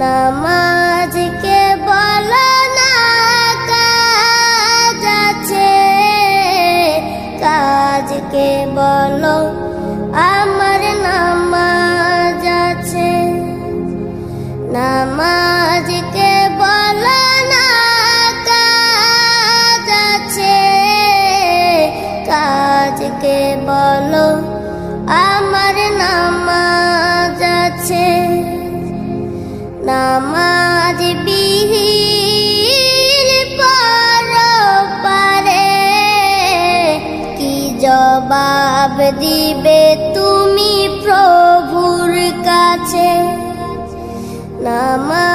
নামাজকে বলো না কাজ আছে, কাজকে বলো আমার নামাজ আছে। নামাজকে বলো না কাজ আছে, কাজকে বলো আমার নামাজ আছে। নামাজ বিহীন পরপারে কি জবাব দিবে তুমি প্রভুর কাছে? নামাজ